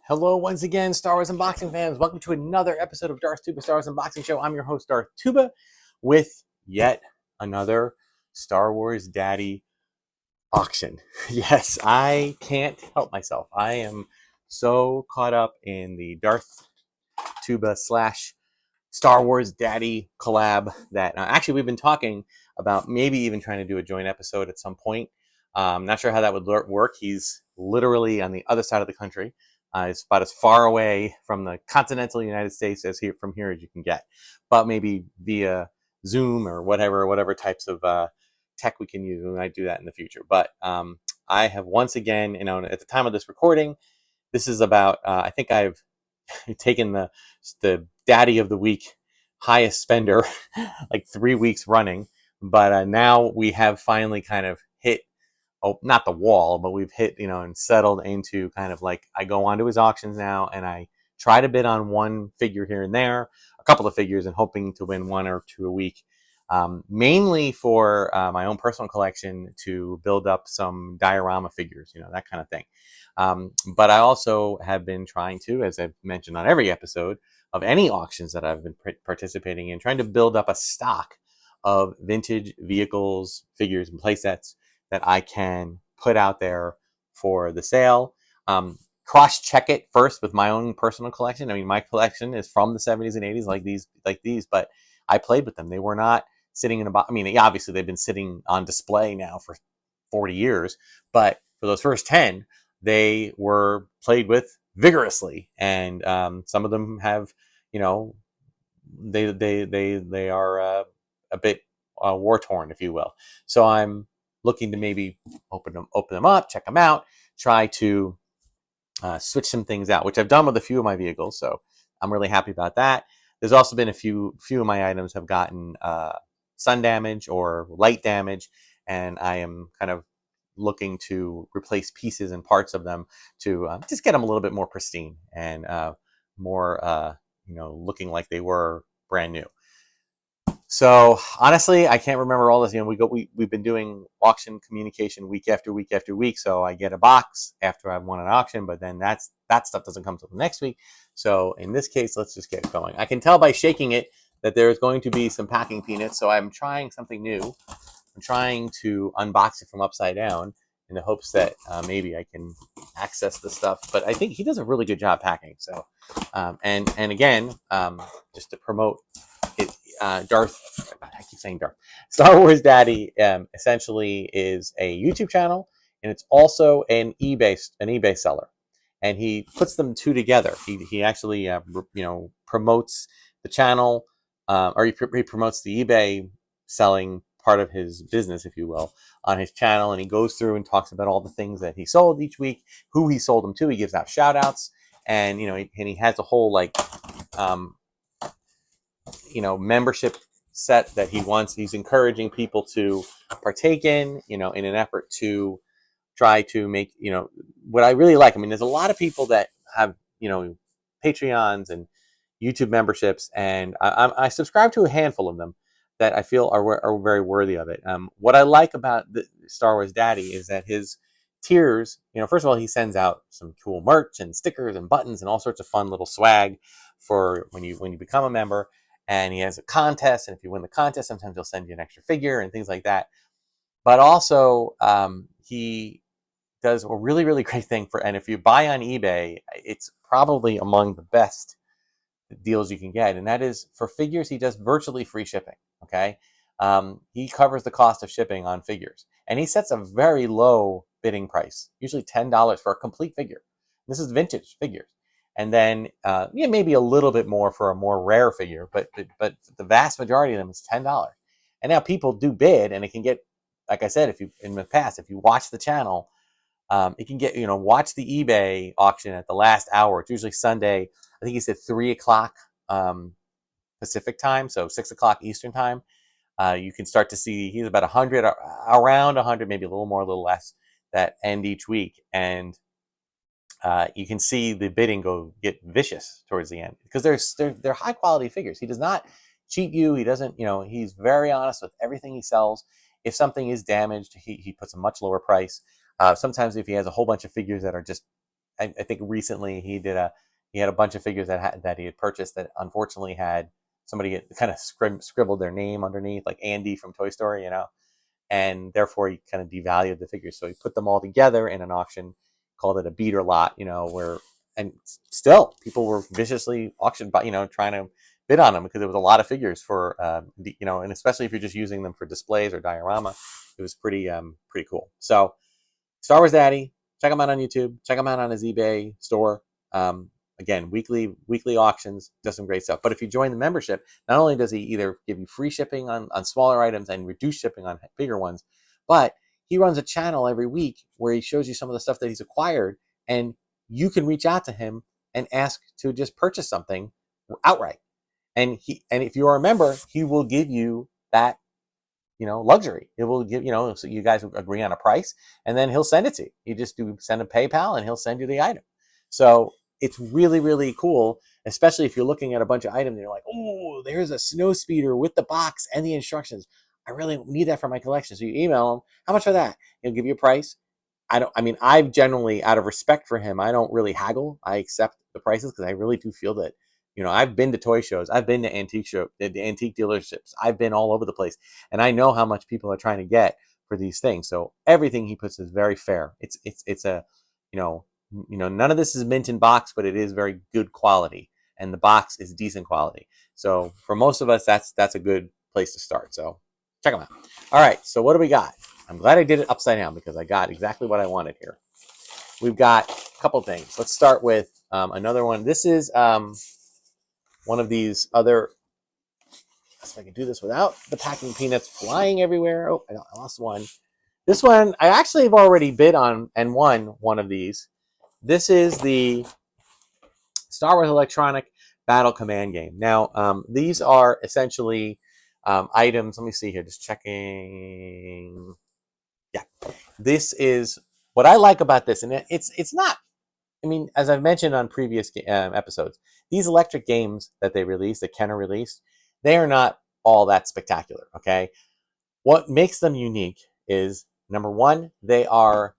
Hello once again, Star Wars unboxing fans. Welcome to another episode of Darth Tuba Star Wars Unboxing Show. I'm your host, Darth Tuba, with yet another Star Wars Daddy auction. Yes, I can't help myself. I am so caught up in the Darth Tuba slash Star Wars Daddy collab that actually we've been talking about maybe even trying to do a joint episode at some point. Not sure how that would work. He's literally on the other side of the country. It's about as far away from the continental United States from here as you can get, but maybe via Zoom or whatever types of tech we can use. We might do that in the future. But I have once again, at the time of this recording, this is about. I think I've taken the Daddy of the Week highest spender like 3 weeks running, but now we have finally kind of hit. Oh, not the wall, but we've hit, and settled into kind of like I go onto his auctions now and I try to bid on one figure here and there, a couple of figures, and hoping to win one or two a week, mainly for my own personal collection to build up some diorama figures, that kind of thing. But I also have been trying to, as I've mentioned on every episode of any auctions that I've been participating in, trying to build up a stock of vintage vehicles, figures, and playsets that I can put out there for the sale. Cross-check it first with my own personal collection. I mean, my collection is from the 70s and 80s, like these, but I played with them. They were not sitting in a box. I mean, obviously they've been sitting on display now for 40 years, but for those first 10, they were played with vigorously, and some of them have, they are a bit war torn, if you will. So I'm looking to maybe open them up, check them out, try to switch some things out, which I've done with a few of my vehicles. So I'm really happy about that. There's also been a few of my items have gotten sun damage or light damage, and I am kind of looking to replace pieces and parts of them to just get them a little bit more pristine and more, looking like they were brand new. So honestly, I can't remember all this. We've been doing auction communication week after week after week. So I get a box after I've won an auction, but then that stuff doesn't come till the next week. So in this case, let's just get going. I can tell by shaking it that there's going to be some packing peanuts. So I'm trying something new. I'm trying to unbox it from upside down in the hopes that maybe I can access the stuff. But I think he does a really good job packing. So and again, just to promote it. Darth, I keep saying Darth. Star Wars Daddy essentially is a YouTube channel, and it's also an eBay seller, and he puts them two together. He actually promotes the channel, or he promotes the eBay selling part of his business, if you will, on his channel, and he goes through and talks about all the things that he sold each week, who he sold them to. He gives out shout outs, and he has a whole membership set that he's encouraging people to partake in an effort to try to make, what I really like. I mean, there's a lot of people that have, Patreons and YouTube memberships, and I subscribe to a handful of them that I feel are very worthy of it. What I like about the Star Wars Daddy is that his tiers, first of all, he sends out some cool merch and stickers and buttons and all sorts of fun little swag for when you become a member. And he has a contest, and if you win the contest, sometimes he'll send you an extra figure and things like that. But also, he does a really, really great thing and if you buy on eBay, it's probably among the best deals you can get, and that is for figures. He does virtually free shipping. Okay, he covers the cost of shipping on figures, and he sets a very low bidding price, usually $10 for a complete figure. This is vintage figures. And then, maybe a little bit more for a more rare figure, but the vast majority of them is $10. And now people do bid, and it can get, like I said, if you watch the channel, it can get, watch the eBay auction at the last hour. It's usually Sunday. I think he said 3:00 Pacific time, so 6:00 Eastern time. You can start to see he's about 100, around 100, maybe a little more, a little less, that end each week, and you can see the bidding get vicious towards the end because they're high quality figures. He does not cheat you. He doesn't, he's very honest with everything he sells. If something is damaged, he puts a much lower price. Sometimes if he has a whole bunch of figures that are just I think recently he had a bunch of figures that he had purchased that unfortunately had somebody kind of scribbled their name underneath, like Andy from Toy Story, and therefore he kind of devalued the figures. So he put them all together in an auction, called it a beater lot, and still people were viciously auctioned by, trying to bid on them because there was a lot of figures for, and especially if you're just using them for displays or diorama, it was pretty cool. So Star Wars Daddy, check him out on YouTube, check him out on his eBay store. Again, weekly auctions, does some great stuff. But if you join the membership, not only does he either give you free shipping on smaller items and reduced shipping on bigger ones, but he runs a channel every week where he shows you some of the stuff that he's acquired, and you can reach out to him and ask to just purchase something outright. And if you are a member, he will give you that, luxury. It will give, so you guys agree on a price, and then he'll send it to you. You just send a PayPal, and he'll send you the item. So it's really, really cool, especially if you're looking at a bunch of items and you're like, oh, there's a snow speeder with the box and the instructions. I really need that for my collection. So you email him, how much for that? He'll give you a price. I've generally, out of respect for him, I don't really haggle. I accept the prices because I really do feel that, I've been to toy shows, I've been to the antique dealerships, I've been all over the place, and I know how much people are trying to get for these things. So everything he puts is very fair. It's a, none of this is mint in box, but it is very good quality, and the box is decent quality. So for most of us, that's a good place to start. So check them out. All right, so what do we got? I'm glad I did it upside down because I got exactly what I wanted here. We've got a couple things. Let's start with another one. This is one of these other, if I can do this without the packing peanuts flying everywhere. Oh, I lost one. This one, I actually have already bid on and won one of these. This is the Star Wars Electronic Battle Command game. Now, these are essentially items. Let me see here, just checking. Yeah, this is what I like about this, and it's not. As I've mentioned on previous episodes, these electric games that they released, that Kenner released, they are not all that spectacular. Okay, what makes them unique is, number one, they are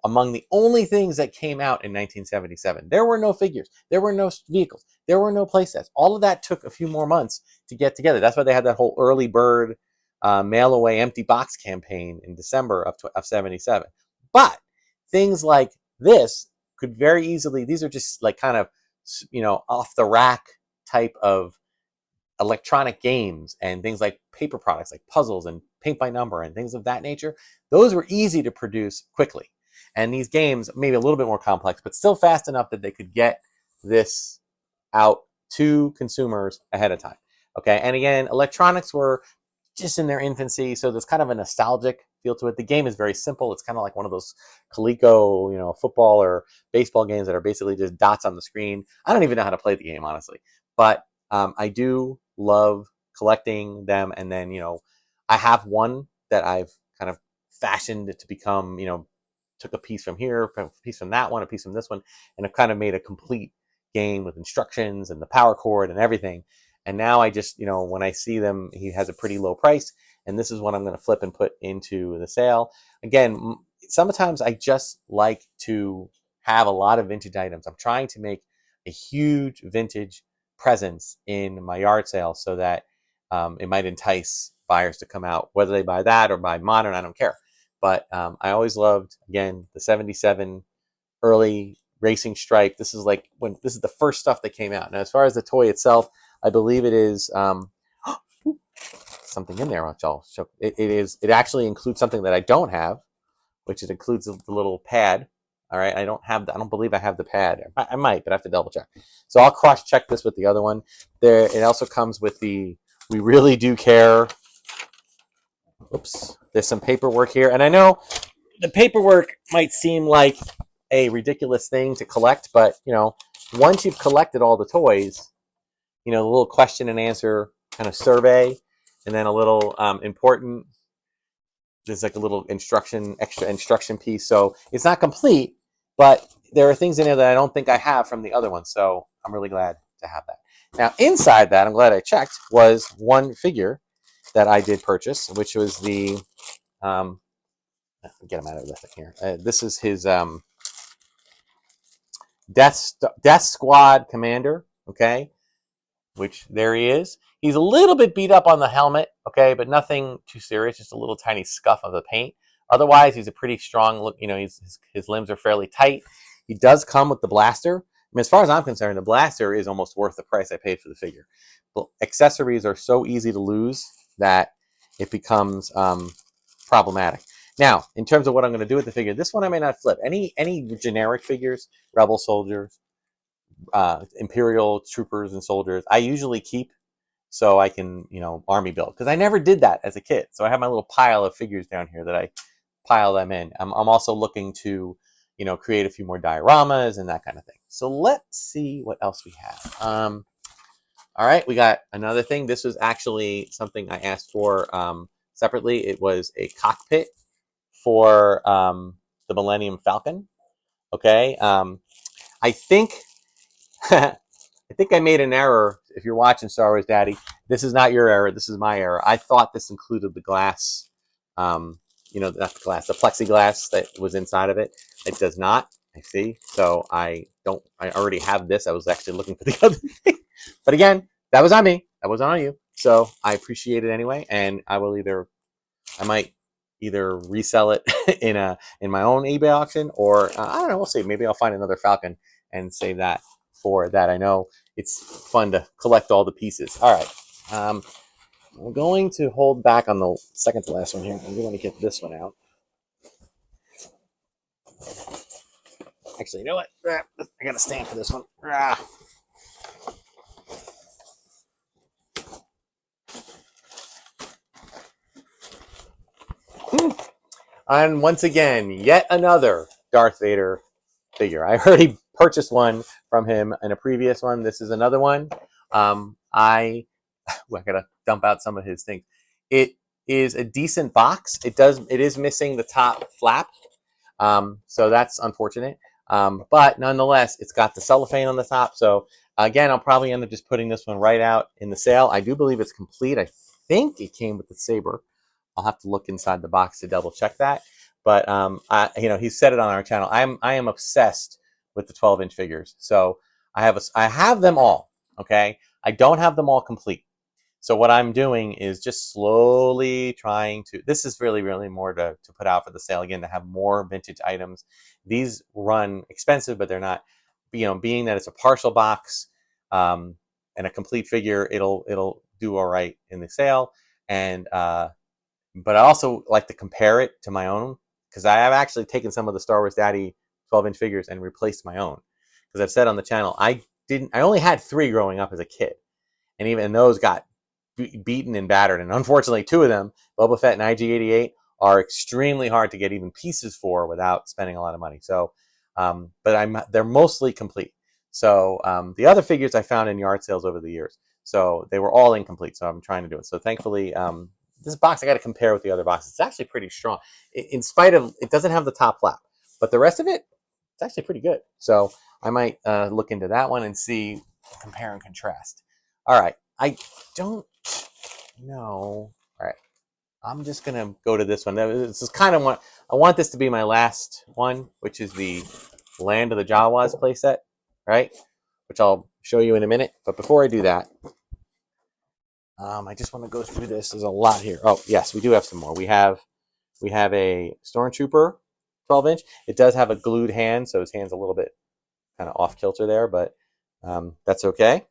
among the only things that came out in 1977. There were no figures, there were no vehicles, there were no playsets. All of that took a few more months to get together. That's why they had that whole early bird mail away empty box campaign in December of 77. But things like this could very easily, these are just like kind of, off the rack type of electronic games, and things like paper products like puzzles and paint by number and things of that nature. Those were easy to produce quickly. And these games, maybe a little bit more complex, but still fast enough that they could get this out to consumers ahead of time. Okay, and again, electronics were just in their infancy, so there's kind of a nostalgic feel to it. The game is very simple. It's kind of like one of those Coleco, football or baseball games that are basically just dots on the screen. I don't even know how to play the game, honestly, but I do love collecting them. And then, I have one that I've kind of fashioned to become, took a piece from here, a piece from that one, a piece from this one, and I've kind of made a complete game with instructions and the power cord and everything. And now I just, when I see them, he has a pretty low price, and this is what I'm going to flip and put into the sale. Again, sometimes I just like to have a lot of vintage items. I'm trying to make a huge vintage presence in my yard sale so that it might entice buyers to come out, whether they buy that or buy modern, I don't care. But I always loved, again, the 77 early racing stripe. This is the first stuff that came out. Now, as far as the toy itself, I believe it is something in there, which I'll show. It actually includes something that I don't have, which it includes the little pad. All right, I don't believe I have the pad. I might, but I have to double check. So I'll cross check this with the other one. It also comes with the We Really Do Care. Oops, there's some paperwork here, and I know the paperwork might seem like a ridiculous thing to collect, but once you've collected all the toys, the little question and answer kind of survey, and then a little important. There's like a little extra instruction piece. So it's not complete, but there are things in there that I don't think I have from the other one. So I'm really glad to have that. Now, inside that, I'm glad I checked, was one figure that I did purchase, which was the, get him out of the thing here. This is his Death Squad commander, okay, which there he is. He's a little bit beat up on the helmet, okay, but nothing too serious, just a little tiny scuff of the paint. Otherwise, he's a pretty strong look. You know, his limbs are fairly tight. He does come with the blaster. I mean, as far as I'm concerned, the blaster is almost worth the price I paid for the figure. But accessories are so easy to lose that it becomes problematic. Now, in terms of what I'm going to do with the figure, this one I may not flip. Any generic figures, Rebel soldiers, Imperial troopers and soldiers, I usually keep so I can, you know, army build, because I never did that as a kid. So I have my little pile of figures down here that I pile them in. I'm also looking to, you know, create a few more dioramas and that kind of thing. So let's see what else we have. All right, we got another thing. This was actually something I asked for separately. It was a cockpit for the Millennium Falcon. Okay, I think I think I made an error. If you're watching Star Wars Daddy, this is not your error. This is my error. I thought this included the glass, you know, not the glass, the plexiglass that was inside of it. It does not. I see. So I already have this. I was actually looking for the other thing. But again, that was on me. That wasn't on you. So I appreciate it anyway. And I might either resell it in my own eBay auction, or I don't know. We'll see. Maybe I'll find another Falcon and save that for that. I know it's fun to collect all the pieces. All right. We're going to hold back on the second to last one here. I'm going to get this one out. Actually, you know what? I got to stand for this one. And once again, yet another Darth Vader figure. I already purchased one from him in a previous one. This is another one. I gotta dump out some of his things. It is a decent box. It is missing the top flap, so that's unfortunate. But nonetheless, it's got the cellophane on the top. So again, I'll probably end up just putting this one right out in the sale. I do believe it's complete. I think it came with the saber. I'll have to look inside the box to double check that. But you know, he said it on our channel. I am obsessed with the 12-inch figures. So I have them all. Okay, I don't have them all complete. So what I'm doing is just slowly trying to. This is really more to put out for the sale again, to have more vintage items. These run expensive, but they're not. You know, being that it's a partial box and a complete figure, it'll do all right in the sale. And but I also like to compare it to my own, because I have actually taken some of the Star Wars Daddy 12-inch figures and replaced my own. Because I've said on the channel, I only had 3 growing up as a kid, and even those got beaten and battered. And unfortunately, 2 of them, Boba Fett and IG-88, are extremely hard to get even pieces for without spending a lot of money. So, but they're mostly complete. So the other figures I found in yard sales over the years, so they were all incomplete. So I'm trying to do it. So thankfully, this box I got to compare with the other boxes. It's actually pretty strong, in spite of it doesn't have the top flap, but the rest of it, it's actually pretty good. So I might look into that one and see, compare and contrast. All right, I don't know. All right, I'm just gonna go to this one. This is kind of what I want this to be, my last one, which is the Land of the Jawas playset, right? Which I'll show you in a minute. But before I do that, I just want to go through this. There's a lot here. Oh, yes, we do have some more. We have a Stormtrooper 12-inch. It does have a glued hand, so his hand's a little bit kind of off kilter there, but that's okay.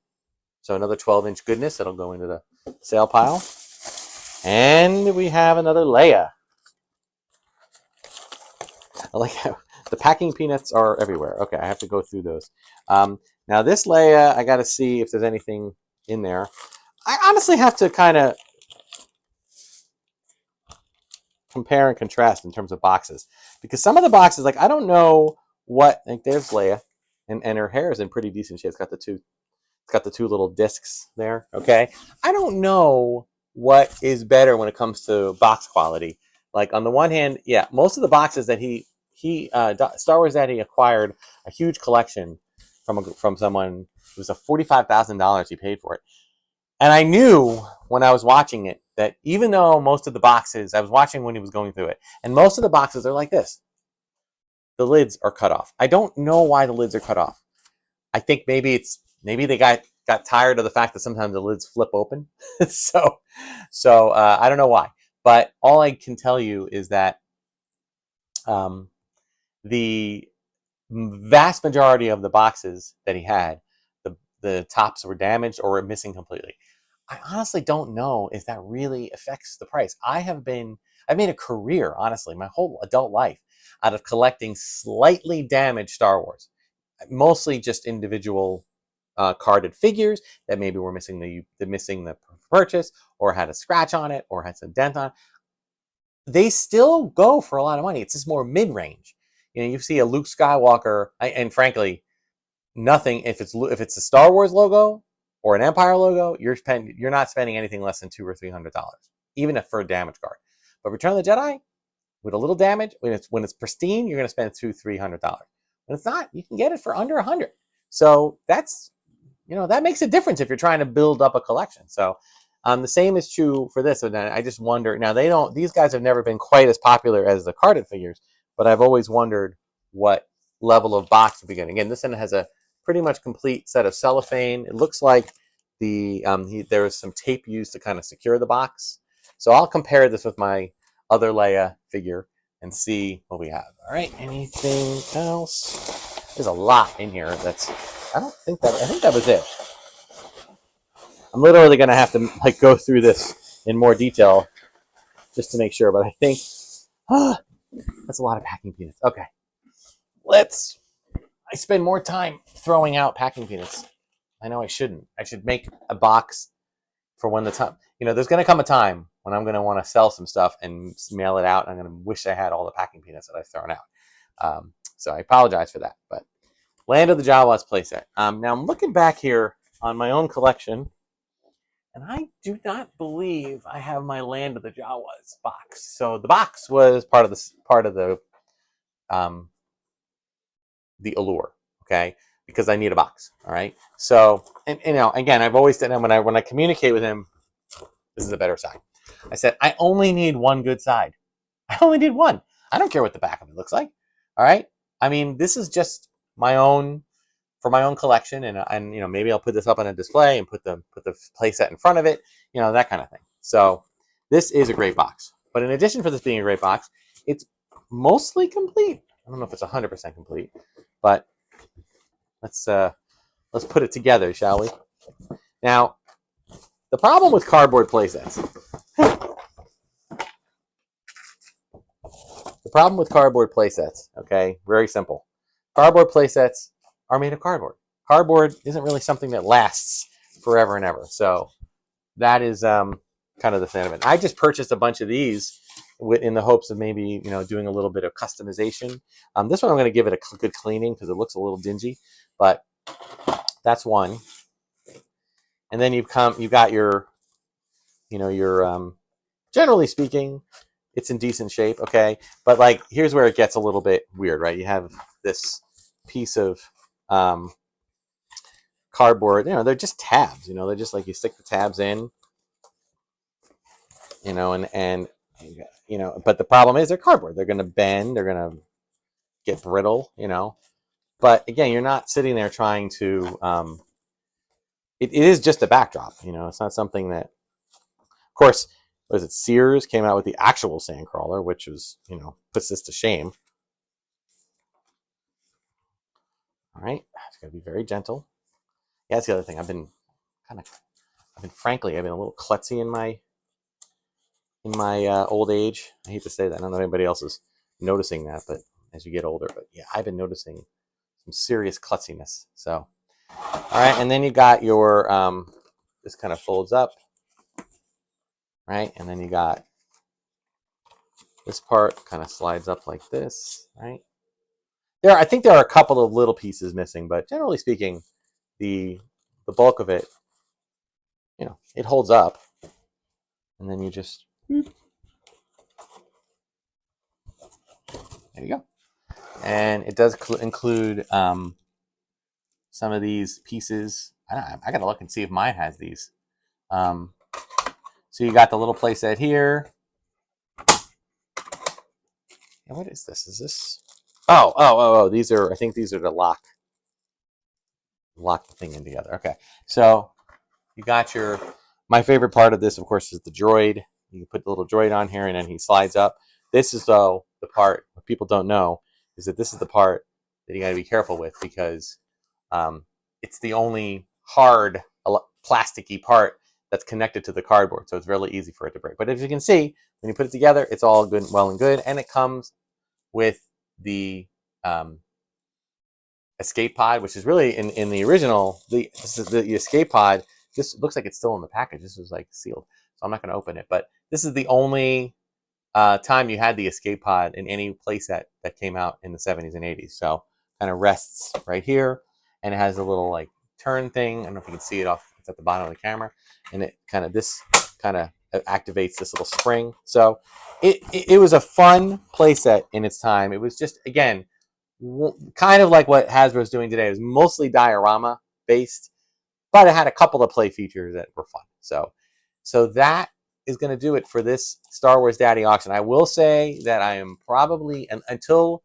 So another 12-inch goodness that'll go into the sale pile. And we have another Leia. I like how the packing peanuts are everywhere. Okay, I have to go through those. Now this Leia, I got to see if there's anything in there. I honestly have to kind of compare and contrast in terms of boxes, because some of the boxes, like, I don't know what. Like, there's Leia, and her hair is in pretty decent shape. It's got the two little discs there. Okay, I don't know what is better when it comes to box quality. Like, on the one hand, yeah, most of the boxes that Star Wars Daddy acquired a huge collection from someone. It was a $45,000 he paid for it. And I knew when I was watching it that even though most of the boxes, I was watching when he was going through it, and most of the boxes are like this. The lids are cut off. I don't know why the lids are cut off. I think maybe they got tired of the fact that sometimes the lids flip open. so I don't know why, but all I can tell you is that the vast majority of the boxes that he had, the tops were damaged or were missing completely. I honestly don't know if that really affects the price. I've made a career, honestly, my whole adult life out of collecting slightly damaged Star Wars, mostly just individual carded figures that maybe were missing the purchase, or had a scratch on it, or had some dent on it. They still go for a lot of money. It's just more mid-range. You see a Luke Skywalker, and frankly, nothing. If it's a Star Wars logo or an Empire logo, you're not spending anything less than $200 or $300, even for a damage card. But Return of the Jedi, with a little damage, when it's pristine, you're going to spend $200-$300. When it's not, you can get it for under $100. So that's that makes a difference if you're trying to build up a collection. So the same is true for this. And I just wonder, now these guys have never been quite as popular as the carded figures, but I've always wondered what level of box we'll be getting. Again, this one has a pretty much complete set of cellophane. It looks like there was some tape used to kind of secure the box. So I'll compare this with my other Leia figure and see what we have. All right, anything else? There's a lot in here. I think that was it. I'm literally going to have to go through this in more detail just to make sure, but I think that's a lot of packing peanuts. Okay, I spend more time throwing out packing peanuts. I know I shouldn't. I should make a box for when the time, there's going to come a time when I'm going to want to sell some stuff and mail it out. And I'm going to wish I had all the packing peanuts that I've thrown out. So I apologize for that, but Land of the Jawas playset. Now I'm looking back here on my own collection, and I do not believe I have my Land of the Jawas box. So the box was part of the allure, okay? Because I need a box, all right? So, and again, I've always said, when I communicate with him, this is a better side. I said, I only need one good side. I only need one. I don't care what the back of it looks like, all right? I mean, this is just my own collection, and maybe I'll put this up on a display and put the play set in front of it, that kind of thing. So this is a great box. But in addition for this being a great box, it's mostly complete. I don't know if it's 100% complete, but let's put it together, shall we? Now, the problem with cardboard playsets. Okay, very simple. Cardboard playsets are made of cardboard. Cardboard isn't really something that lasts forever and ever. So that is kind of the thing of it. I just purchased a bunch of these in the hopes of maybe doing a little bit of customization. This one I'm going to give it a good cleaning because it looks a little dingy, but that's one. And then you've got your generally speaking, it's in decent shape, okay? But here's where it gets a little bit weird, right? You have this piece of cardboard, they're just tabs, they're just you stick the tabs in, and but the problem is they're cardboard. They're going to bend, they're going to get brittle, But again, you're not sitting there trying to, it is just a backdrop, it's not something that, of course, Sears came out with the actual Sandcrawler, which was, puts this to shame. All right, it's going to be very gentle. Yeah, that's the other thing. I've been frankly, a little klutzy in my old age. I hate to say that. I don't know if anybody else is noticing that, but as you get older, but yeah, I've been noticing some serious klutziness. So, all right, and then you got your this kind of folds up, right? And then you got this part kind of slides up like this, right? I think there are a couple of little pieces missing, but generally speaking, the bulk of it, it holds up. And then you just, there you go. And it does include some of these pieces. I got to look and see if mine has these. So you got the little playset here. And what is this? Is this? Oh. I think these are the lock. lock the thing in together. Okay, so you got my favorite part of this, of course, is the droid. You can put the little droid on here, and then he slides up. This is, though, the part what people don't know is that this is the part that you got to be careful with, because it's the only hard plasticky part that's connected to the cardboard, so it's really easy for it to break. But as you can see, when you put it together, it's all good, well and good, and it comes with the escape pod, which is really in the original. This is the escape pod. This looks like it's still in the package. This was like sealed, so I'm not going to open it. But this is the only time you had the escape pod in any playset that came out in the 70s and 80s. So kind of rests right here, and it has a little like turn thing. I don't know if you can see it off. It's at the bottom of the camera, and it kind of activates this little spring. So it was a fun playset in its time. It was just, again, kind of like what Hasbro's doing today. It was mostly diorama based, but it had a couple of play features that were fun. So that is going to do it for this Star Wars Daddy auction. I will say that I am probably, until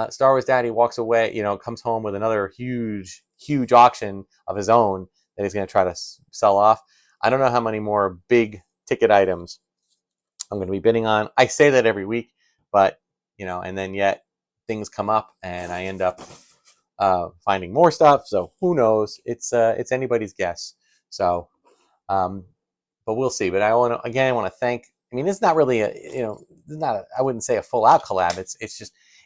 Star Wars Daddy walks away, comes home with another huge auction of his own that he's going to try to sell off. I don't know how many more big ticket items I'm going to be bidding on. I say that every week, but and then yet things come up and I end up finding more stuff. So who knows? It's anybody's guess. So, but we'll see. But I want to thank. I mean, it's not really I wouldn't say a full out collab.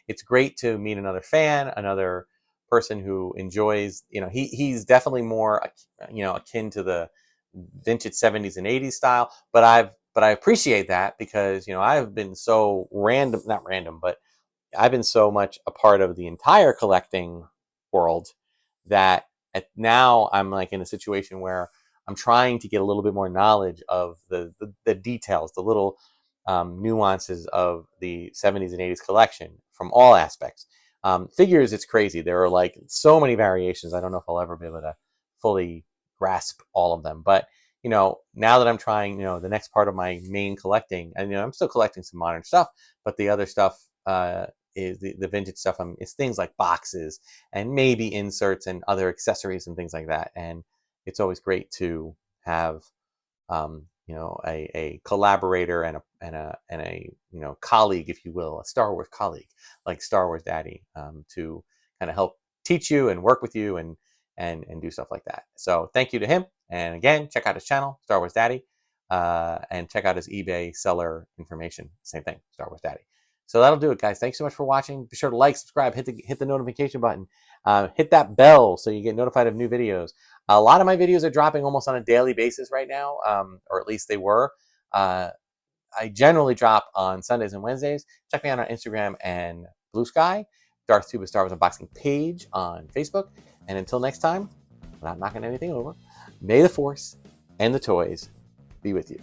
It's great to meet another fan, another person who enjoys. He's definitely more akin to the vintage 70s and 80s style. But I appreciate that, because I've been so not random, but I've been so much a part of the entire collecting world that now I'm like in a situation where I'm trying to get a little bit more knowledge of the details, the little nuances of the 70s and 80s collection from all aspects. Figures, it's crazy. There are like so many variations. I don't know if I'll ever be able to fully grasp all of them. But now that I'm trying, the next part of my main collecting, and I'm still collecting some modern stuff, but the other stuff is the vintage stuff. It's things like boxes and maybe inserts and other accessories and things like that. And it's always great to have a collaborator and a colleague, if you will, a Star Wars colleague like Star Wars Daddy, to kind of help teach you and work with you and do stuff like that. So thank you to him. And again, check out his channel, Star Wars Daddy, and check out his eBay seller information. Same thing, Star Wars Daddy. So that'll do it, guys. Thanks so much for watching. Be sure to like, subscribe, hit the notification button, hit that bell so you get notified of new videos. A lot of my videos are dropping almost on a daily basis right now, or at least they were. I generally drop on Sundays and Wednesdays. Check me out on Instagram and Bluesky, Darth Tuba Star Wars Unboxing page on Facebook. And until next time, without knocking anything over, may the Force and the toys be with you.